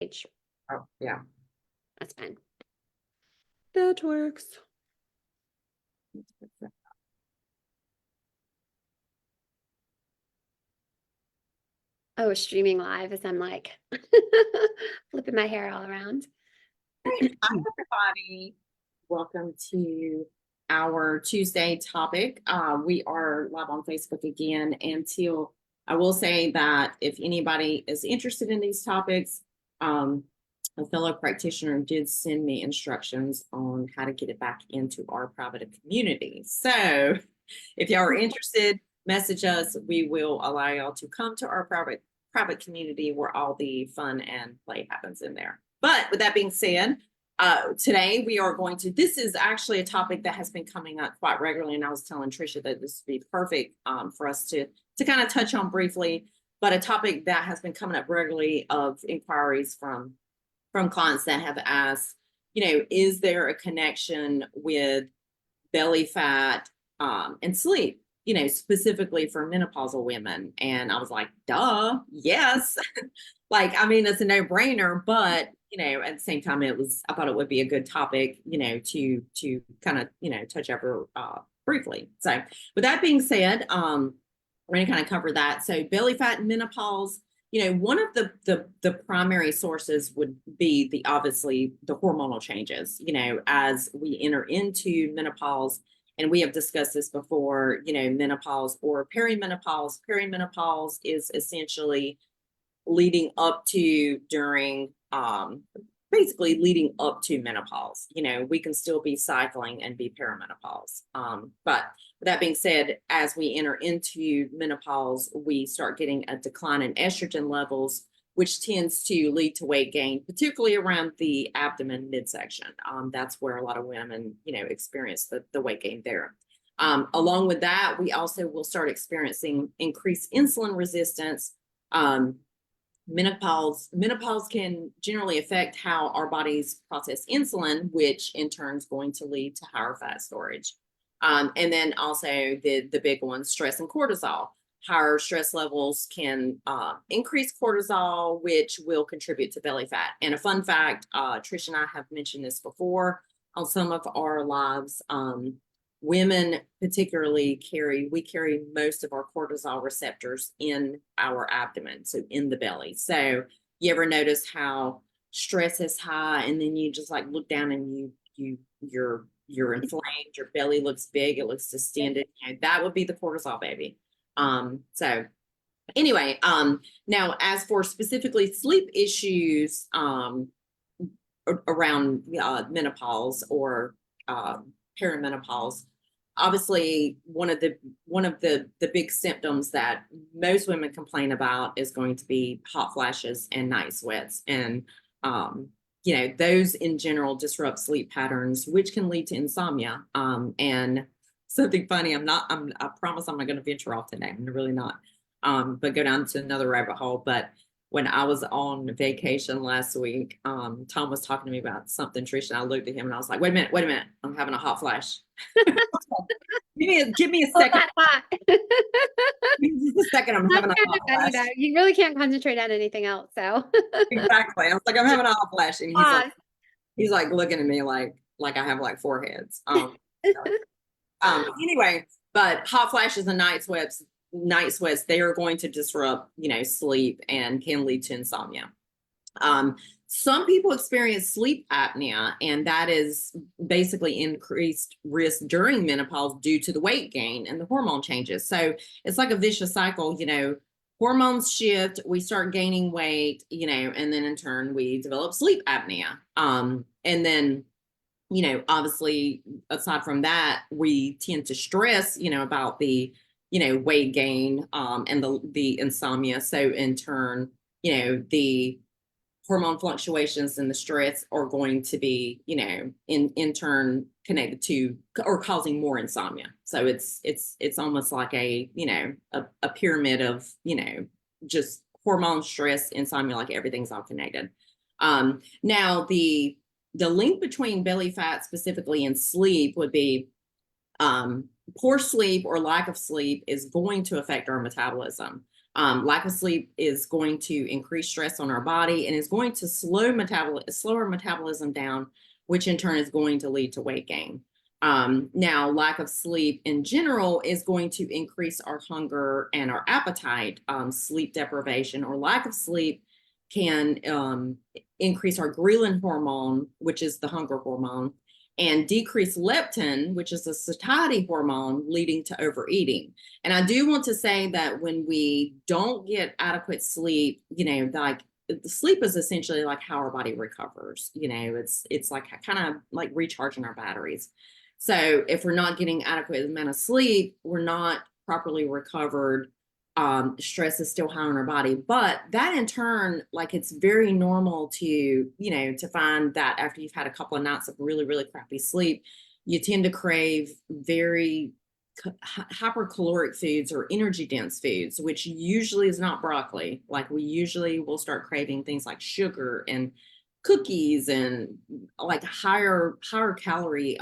page. Oh, yeah. That's fine. That works. Oh, streaming live as I'm like flipping my hair all around. Hi, everybody. Welcome to our Tuesday topic. We are live on Facebook again. Until I will say that if anybody is interested in these topics, a fellow practitioner did send me instructions on how to get it back into our private community. So if y'all are interested, message us. We will allow y'all to come to our private community where all the fun and play happens in there. But with that being said, today we are going to, this is actually a topic that has been coming up quite regularly. And I was telling Trisha that this would be perfect for us to kind of touch on briefly, but a topic that has been coming up regularly of inquiries from clients that have asked, is there a connection with belly fat and sleep, specifically for menopausal women? And I was like, duh, yes. It's a no-brainer, but at the same time, I thought it would be a good topic, to kind of, touch over briefly. So with that being said, we're going to kind of cover that. So belly fat and menopause, one of the primary sources would be obviously the hormonal changes, as we enter into menopause. And we have discussed this before, menopause or perimenopause. Perimenopause is essentially leading up to, during, basically leading up to menopause. We can still be cycling and be perimenopause. But with that being said, as we enter into menopause, we start getting a decline in estrogen levels, which tends to lead to weight gain, particularly around the abdomen midsection. That's where a lot of women, experience the weight gain there. Along with that, we also will start experiencing increased insulin resistance. Menopause can generally affect how our bodies process insulin, which in turn is going to lead to higher fat storage. And then also the big one, stress and cortisol. Higher stress levels can increase cortisol, which will contribute to belly fat. And a fun fact, Trish and I have mentioned this before on some of our lives. Women particularly carry most of our cortisol receptors in our abdomen, so in the belly. So you ever notice how stress is high and then you just like look down and you're inflamed, your belly looks big, it looks distended, that would be the cortisol, baby. So anyway, now as for specifically sleep issues around menopause or perimenopause, obviously one of the big symptoms that most women complain about is going to be hot flashes and night sweats. And those in general disrupt sleep patterns, which can lead to insomnia. And something funny, I promise I'm not going to venture off today. I'm really not, but go down to another rabbit hole. But when I was on vacation last week, Tom was talking to me about something, Trish, and I looked at him and I was like, wait a minute, I'm having a hot flash. give me a second. Just a second, I'm having a hot flash. You really can't concentrate on anything else, so. Exactly. I was like, I'm having a hot flash. And he's like looking at me like I have like four heads. Anyway, but hot flashes and night sweats, they are going to disrupt, sleep and can lead to insomnia. Some people experience sleep apnea, and that is basically increased risk during menopause due to the weight gain and the hormone changes. So it's like a vicious cycle, hormones shift, we start gaining weight, and then in turn we develop sleep apnea. And then, obviously, aside from that, we tend to stress, about the, weight gain and the insomnia. So in turn, the hormone fluctuations and the stress are going to be, in turn connected to or causing more insomnia. So it's almost like a pyramid of, just hormone, stress, insomnia, like everything's all connected. Now the link between belly fat specifically and sleep would be poor sleep or lack of sleep is going to affect our metabolism. Lack of sleep is going to increase stress on our body and is going to slow our metabolism down, which in turn is going to lead to weight gain. Now, lack of sleep in general is going to increase our hunger and our appetite. Sleep deprivation or lack of sleep can increase our ghrelin hormone, which is the hunger hormone, and decrease leptin, which is a satiety hormone, leading to overeating. And I do want to say that when we don't get adequate sleep, like the sleep is essentially like how our body recovers. It's like kind of like recharging our batteries. So if we're not getting adequate amount of sleep, we're not properly recovered. Stress is still high on our body, but that in turn, like it's very normal to find that after you've had a couple of nights of really, really crappy sleep, you tend to crave very hypercaloric foods or energy dense foods, which usually is not broccoli. Like we usually will start craving things like sugar and cookies and like higher calorie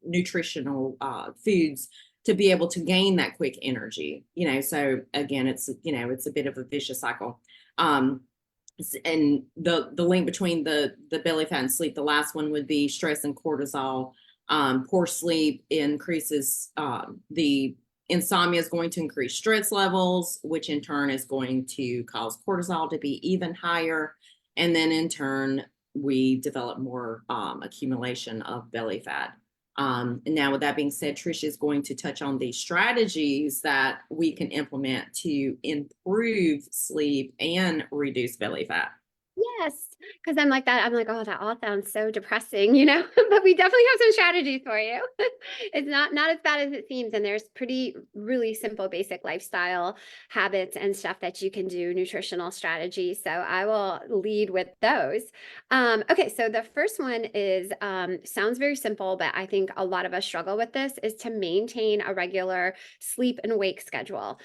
nutritional foods to be able to gain that quick energy. So again, it's a bit of a vicious cycle. And the link between the belly fat and sleep, the last one would be stress and cortisol. Poor sleep increases the insomnia is going to increase stress levels, which in turn is going to cause cortisol to be even higher. And then in turn, we develop more accumulation of belly fat. And now with that being said, Tricia is going to touch on the strategies that we can implement to improve sleep and reduce belly fat. Yes, because I'm like that. I'm like, oh, that all sounds so depressing, but we definitely have some strategies for you. It's not as bad as it seems, and there's pretty really simple, basic lifestyle habits and stuff that you can do, nutritional strategies. So I will lead with those. Okay, so the first one is sounds very simple, but I think a lot of us struggle with this is to maintain a regular sleep and wake schedule.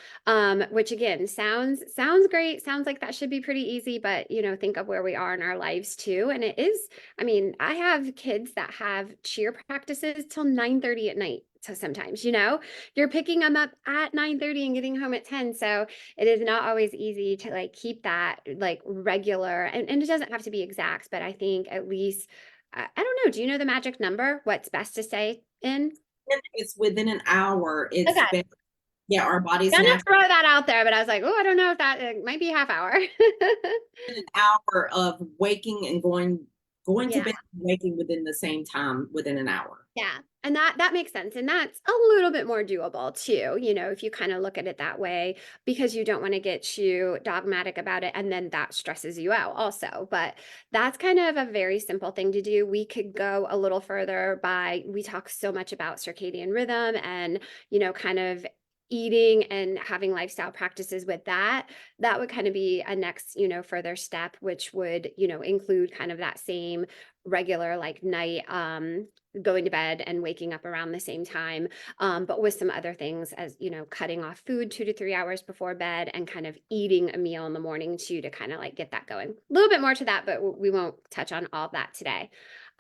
Which again sounds great, sounds like that should be pretty easy, but think of where we are in our lives too. And it is, I mean, I have kids that have cheer practices till 9:30 at night. So sometimes, you're picking them up at 9:30 and getting home at 10. So it is not always easy to like keep that like regular, and it doesn't have to be exact, but I think at least I don't know. Do you know the magic number? What's best to say in? It's within an hour. Okay. Yeah, our body's Gonna naturally throw that out there, but I was like, oh, I don't know if that it might be a half hour. an hour of waking and going to Yeah. bed and waking within the same time within an hour. Yeah. And that makes sense. And that's a little bit more doable too, if you kind of look at it that way, because you don't want to get too dogmatic about it. And then that stresses you out also. But that's kind of a very simple thing to do. We could go a little further we talk so much about circadian rhythm and, kind of eating and having lifestyle practices with that would kind of be a next further step, which would include kind of that same regular like night going to bed and waking up around the same time, but with some other things as cutting off food 2 to 3 hours before bed and kind of eating a meal in the morning too, to kind of like get that going. A little bit more to that, but we won't touch on all of that today.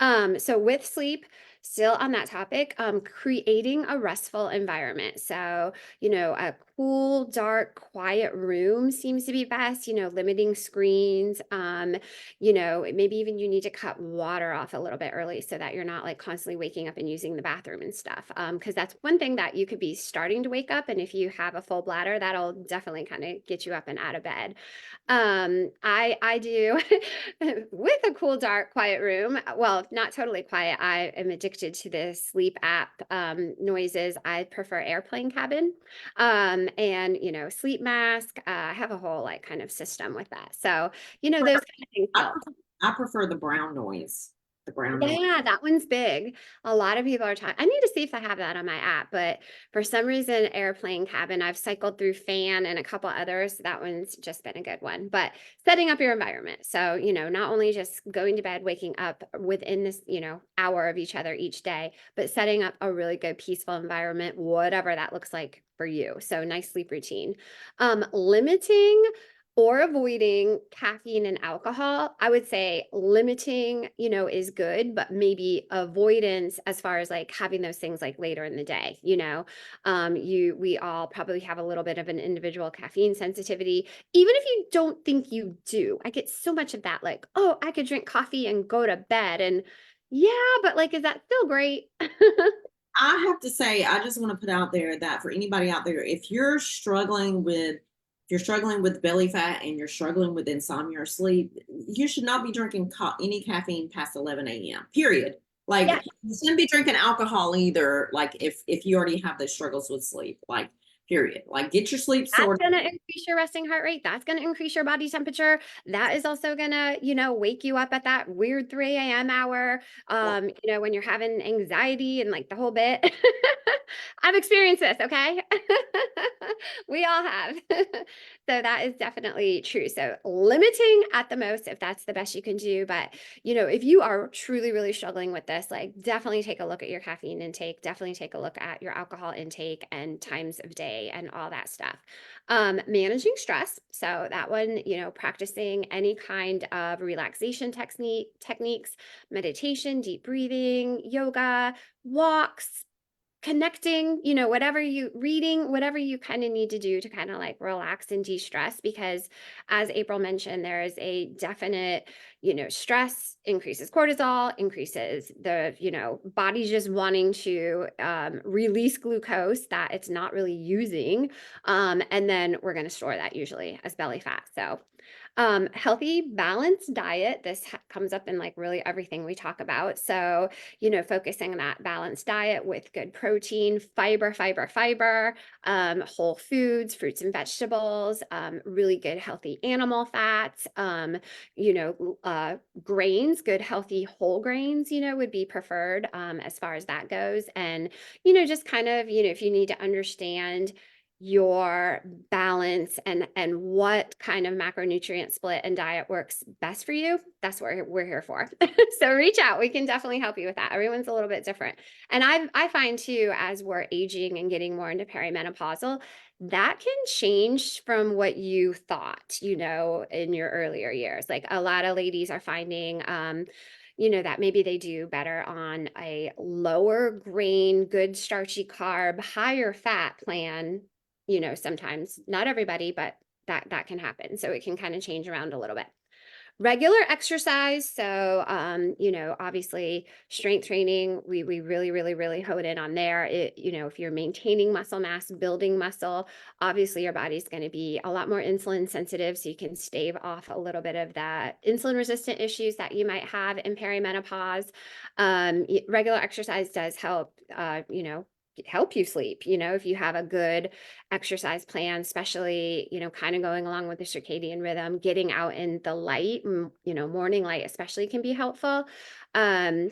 So with sleep, still on that topic, creating a restful environment. So, a cool, dark, quiet room seems to be best, limiting screens. Maybe even you need to cut water off a little bit early so that you're not like constantly waking up and using the bathroom and stuff. Because that's one thing that you could be starting to wake up. And if you have a full bladder, that'll definitely kind of get you up and out of bed. I do with a cool, dark, quiet room. Well, not totally quiet. I am addicted to this sleep app noises. I prefer airplane cabin, and sleep mask. I have a whole like kind of system with that. So those kind of things help. I prefer the brown noise. The brown noise. Yeah, that one's big. A lot of people are talking. I need to see if I have that on my app, but for some reason, airplane cabin, I've cycled through fan and a couple others. That one's just been a good one. But setting up your environment. So, not only just going to bed, waking up within this, hour of each other each day, but setting up a really good, peaceful environment, whatever that looks like for you. So nice sleep routine. Limiting or avoiding caffeine and alcohol. I would say limiting, is good, but maybe avoidance as far as like having those things like later in the day, we all probably have a little bit of an individual caffeine sensitivity, even if you don't think you do. I get so much of that, like, oh, I could drink coffee and go to bed. And yeah, but like, is that still great? I have to say, I just want to put out there that for anybody out there, if you're struggling with belly fat and you're struggling with insomnia or sleep, you should not be drinking any caffeine past 11 a.m. Period. Like Yeah. you shouldn't be drinking alcohol either. Like if you already have those struggles with sleep, like period. Like get your sleep That's sorted. gonna increase your resting heart rate. That's gonna increase your body temperature. That is also gonna, wake you up at that weird 3 a.m. hour, when you're having anxiety and like the whole bit. I've experienced this, okay? We all have. So that is definitely true. So limiting at the most, if that's the best you can do. But, if you are truly, really struggling with this, like definitely take a look at your caffeine intake, definitely take a look at your alcohol intake and times of day and all that stuff. Managing stress. So that one, practicing any kind of relaxation techniques, meditation, deep breathing, yoga, walks, connecting, whatever you kind of need to do to kind of like relax and de-stress, because as April mentioned, there is a definite, stress increases cortisol, increases the, body just wanting to release glucose that it's not really using. And then we're going to store that usually as belly fat. So healthy, balanced diet. This comes up in like really everything we talk about. So, focusing on that balanced diet with good protein, fiber, whole foods, fruits and vegetables, really good, healthy animal fats, grains, good, healthy whole grains, would be preferred as far as that goes. And, just kind of, if you need to understand your balance and what kind of macronutrient split and diet works best for you, that's what we're here for. So reach out. We can definitely help you with that. Everyone's a little bit different. And I find too, as we're aging and getting more into perimenopausal, that can change from what you thought, in your earlier years. Like a lot of ladies are finding that maybe they do better on a lower grain, good starchy carb, higher fat plan, sometimes, not everybody, but that can happen. So it can kind of change around a little bit. Regular exercise. So, obviously strength training, we really, really, really hone in on there. If you're maintaining muscle mass, building muscle, obviously your body's going to be a lot more insulin sensitive. So you can stave off a little bit of that insulin resistant issues that you might have in perimenopause. Regular exercise does help you sleep, if you have a good exercise plan, especially, kind of going along with the circadian rhythm, getting out in the light, morning light especially can be helpful. Um,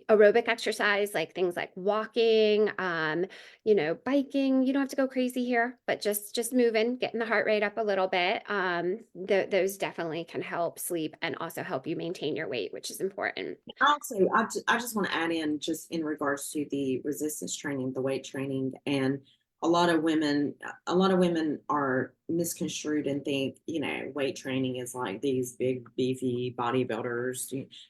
Aerobic exercise, like things like walking, biking. You don't have to go crazy here, but just moving, getting the heart rate up a little bit. Those definitely can help sleep and also help you maintain your weight, which is important. Also, I just want to add in just in regards to the resistance training, the weight training, and a lot of women are misconstrued and think, weight training is like these big beefy bodybuilders.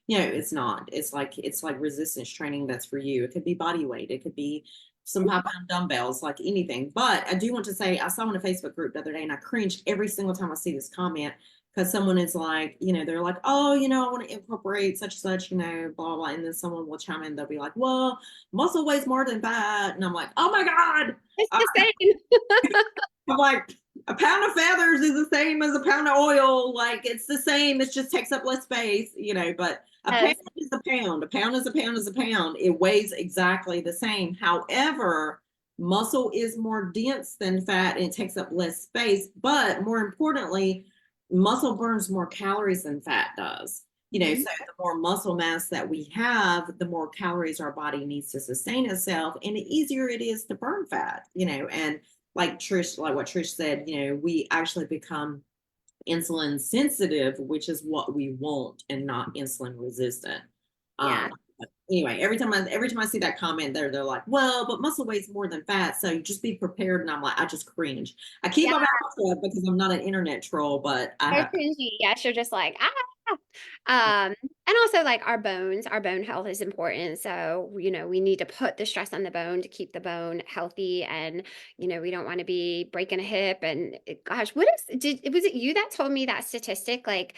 It's not. It's like resistance training that's for you. It could be body weight, it could be some 5 pound dumbbells, like anything. But I do want to say I saw in a Facebook group the other day and I cringed every single time I see this comment because someone is like, they're like, oh, I want to incorporate such and such, blah, blah. And then someone will chime in, they'll be like, well, muscle weighs more than fat. And I'm like, oh my God. It's Uh, the same. I'm like, a pound of feathers is the same as a pound of oil. Like it's the same. It just takes up less space, but a pound Yes. is a pound. A pound is a pound is a pound. It weighs exactly the same. However, muscle is more dense than fat and it takes up less space. But more importantly, muscle burns more calories than fat does. So Mhm. the more muscle mass that we have, the more calories our body needs to sustain itself, and the easier it is to burn fat, and like what Trish said, we actually become insulin sensitive, which is what we want, and not insulin resistant. Yeah. Um, anyway, every time I see that comment there, they're like, well, but muscle weighs more than fat, so just be prepared. And I'm like, I just cringe. I keep Yeah, my mouth shut because I'm not an internet troll, but I they're have. cringy. Yes, you're just like, ah. And also like our bones, our bone health is important. So, you know, we need to put the stress on the bone to keep the bone healthy. And, you know, we don't want to be breaking a hip. And gosh, was it you that told me that statistic? Like,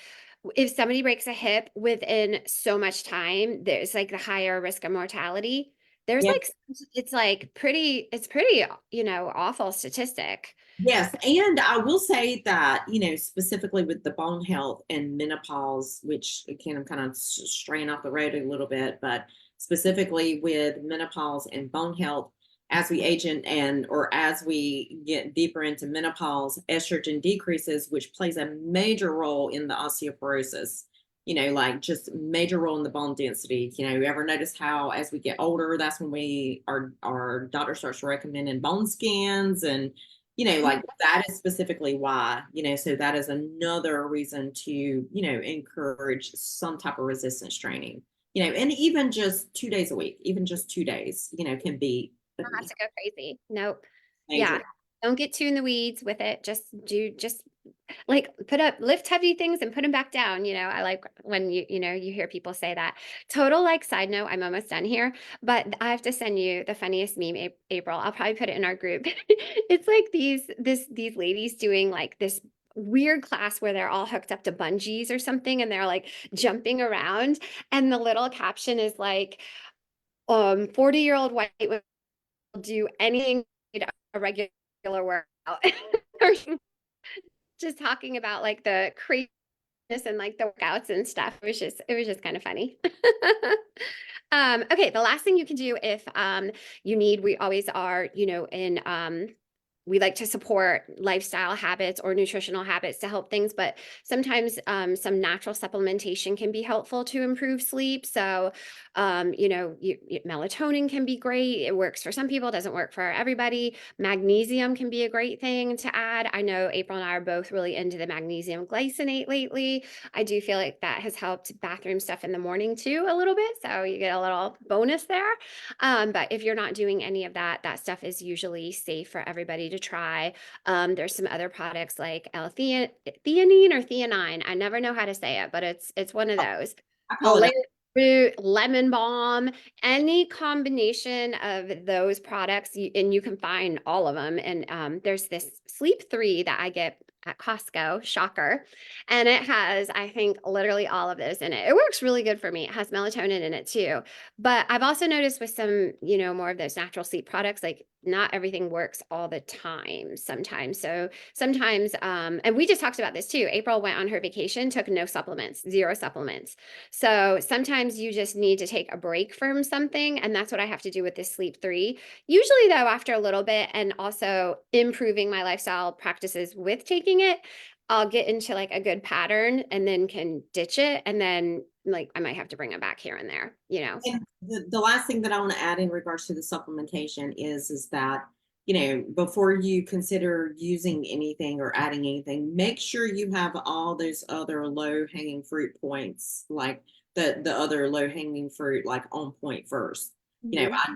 if somebody breaks a hip within so much time, there's like the higher risk of mortality. There's Yeah. like, it's like pretty, you know, awful statistic. Yes, and I will say that, specifically with the bone health and menopause, which again, I'm kind of straying off the road a little bit, but specifically with menopause and bone health, as we age or as we get deeper into menopause, estrogen decreases, which plays a major role in the osteoporosis. Like just major role in the bone density. You ever notice how as we get older, that's when our doctor starts recommending bone scans and like that is specifically why, so that is another reason to, encourage some type of resistance training, and even just 2 days a week, even just 2 days, can be Don't have to go crazy. Nope. Yeah. major. Don't get too in the weeds with it. Just like lift heavy things and put them back down. You know, I like when you hear people say that. Total like side note, I'm almost done here, but I have to send you the funniest meme, April. I'll probably put it in our group. It's like these ladies doing like this weird class where they're all hooked up to bungees or something and they're like jumping around and the little caption is like 40-year-old white women will do anything a regular workout. Just talking about like the craziness and like the workouts and stuff. It was just kind of funny. Okay, the last thing you can do if you need, we always are, in we like to support lifestyle habits or nutritional habits to help things, but sometimes some natural supplementation can be helpful to improve sleep. So, melatonin can be great. It works for some people, doesn't work for everybody. Magnesium can be a great thing to add. I know April and I are both really into the magnesium glycinate lately. I do feel like that has helped bathroom stuff in the morning too a little bit. So you get a little bonus there. But if you're not doing any of that, that stuff is usually safe for everybody to try. There's some other products like L-theanine or theanine. I never know how to say it, but it's one of those. I call it. Alert root, lemon balm, any combination of those products, and you can find all of them. And there's this Sleep 3 that I get at Costco, shocker. And it has, I think, literally all of those in it. It works really good for me. It has melatonin in it too. But I've also noticed with some, more of those natural sleep products, like not everything works all the time sometimes. So sometimes, and we just talked about this too. April went on her vacation, took no supplements, zero supplements. So sometimes you just need to take a break from something. And that's what I have to do with this Sleep 3. Usually, though, after a little bit and also improving my lifestyle practices with taking it, I'll get into like a good pattern and then can ditch it. And then like I might have to bring it back here and there. And the last thing that I want to add in regards to the supplementation is that, before you consider using anything or adding anything, make sure you have all those other low hanging fruit points, like the other low hanging fruit, like on point first. Mhm. I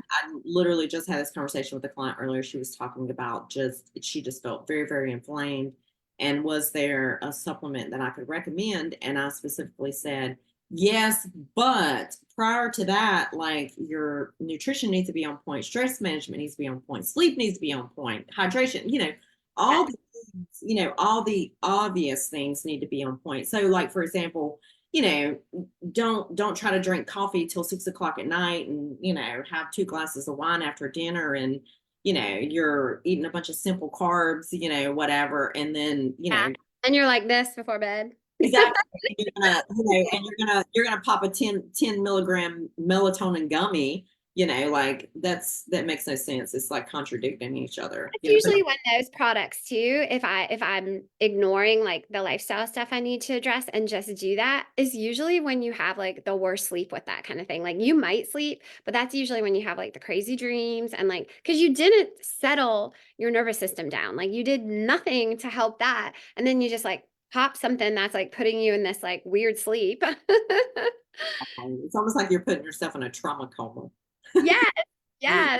literally just had this conversation with a client earlier. She was talking about she just felt very, very inflamed. And was there a supplement that I could recommend? And I specifically said, yes, but prior to that, like your nutrition needs to be on point, stress management needs to be on point, sleep needs to be on point, hydration, all Yes. the things, all the obvious things need to be on point. So, like for example, don't try to drink coffee till 6 o'clock at night and have 2 glasses of wine after dinner and you're eating a bunch of simple carbs, whatever, and then Yeah. And you're like this before bed. exactly. And you're gonna pop a 10 milligram melatonin gummy, like that makes no sense. It's like contradicting each other. It's usually when those products too, if I'm ignoring like the lifestyle stuff I need to address and just do that, is usually when you have like the worst sleep with that kind of thing. Like you might sleep, but that's usually when you have like the crazy dreams and like because you didn't settle your nervous system down. Like you did nothing to help that. And then you just like pop something that's like putting you in this like weird sleep. It's almost like you're putting yourself in a trauma coma. Yes, yes.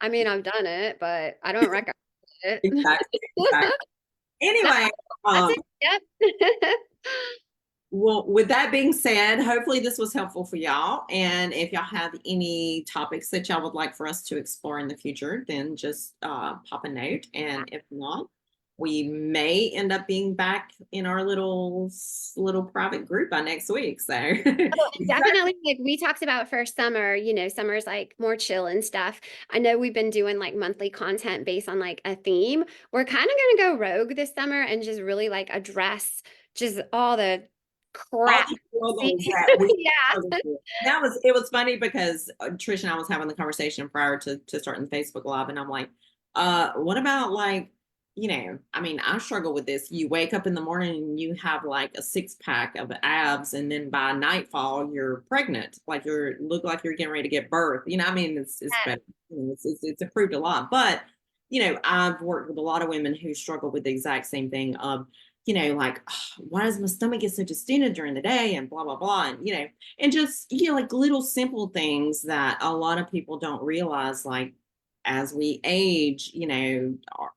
I mean, I've done it, but I don't recommend it. Exactly, exactly. No, Anyway, that's um, it. Yep. well, with that being said, hopefully this was helpful for y'all. And if y'all have any topics that y'all would like for us to explore in the future, then just pop a note. And if not, we may end up being back in our little private group by next week. So Oh, and definitely, like we talked about for summer, summer's like more chill and stuff. I know we've been doing like monthly content based on like a theme. We're kind of gonna go rogue this summer and just really like address just all the all crap. the struggles that we Yeah. it was funny because Trish and I was having the conversation prior to starting the Facebook Live, and I'm like, what about like, I mean, I struggle with this. You wake up in the morning and you have like a 6-pack of abs, and then by nightfall you're pregnant, like look like you're getting ready to get birth. I mean, it's been it's improved a lot, but I've worked with a lot of women who struggle with the exact same thing of like, "Oh, why does my stomach get so distended during the day?" and blah, blah, blah. And just, like little simple things that a lot of people don't realize, like as we age,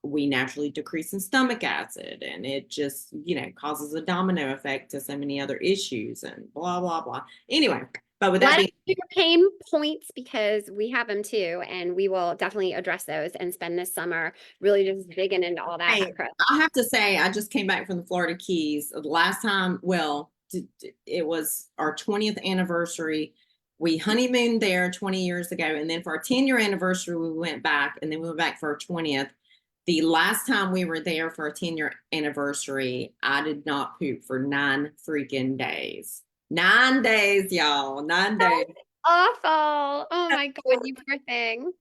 we naturally decrease in stomach acid, and it just, causes a domino effect to so many other issues and blah, blah, blah. Anyway, but with that Let us being know your pain points because we have them too, and we will definitely address those and spend this summer really just digging into all that Hey, crap. I have to say, I just came back from the Florida Keys. The last time, well, it was our 20th anniversary. We honeymooned there 20 years ago. And then for our 10-year anniversary, we went back, and then we went back for our 20th. The last time we were there for our 10-year anniversary, I did not poop for 9 freaking days. 9 days, y'all. 9 days. Awful. Oh my God, you poor thing.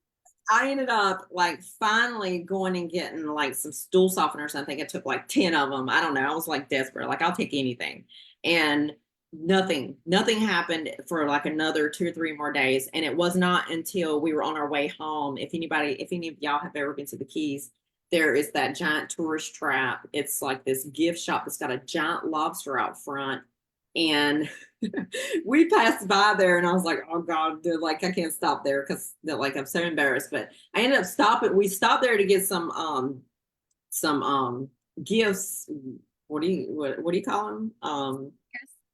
I ended up like finally going and getting like some stool softeners. I think I took like 10 of them. I don't know. I was like desperate. Like, I'll take anything. And nothing happened for like another 2 or 3 more days. And it was not until we were on our way home. If any of y'all have ever been to the Keys, there is that giant tourist trap. It's like this gift shop that's got a giant lobster out front. And we passed by there, and I was like, oh God, dude, like I can't stop there because like I'm so embarrassed. But I ended up stopping. We stopped there to get some gifts. What do you call them?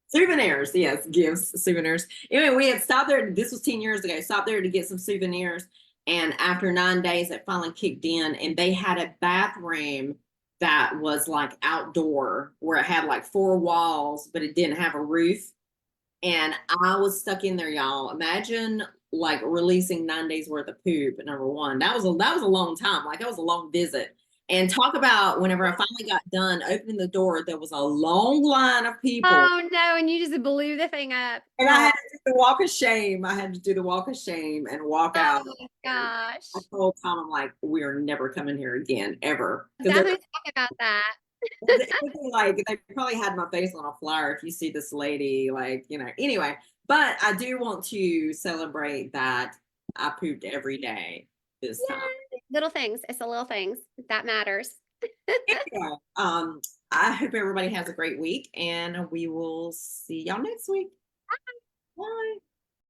Souvenirs. Yes, gifts, souvenirs. Anyway, we had stopped there. This was 10 years ago. Stopped there to get some souvenirs. And after 9 days, it finally kicked in, and they had a bathroom that was like outdoor, where it had like 4 walls, but it didn't have a roof. And I was stuck in there, y'all. Imagine like releasing 9 days worth of poop. Number one, that was a long time. Like, that was a long visit. And talk about whenever I finally got done opening the door, there was a long line of people, Oh no, and you just blew the thing up. and I Oh, had to do the walk of shame. I had to do the walk of shame and walk oh out. my gosh. I told Tom, I'm like, we're never coming here again, ever. Because Definitely talk about that. like they probably had my face on a flyer if you see this lady, like, anyway. But I do want to celebrate that I pooped every day this time. Yay. Little things. It's the little things that matters. Anyway, I hope everybody has a great week, and we will see y'all next week. Bye.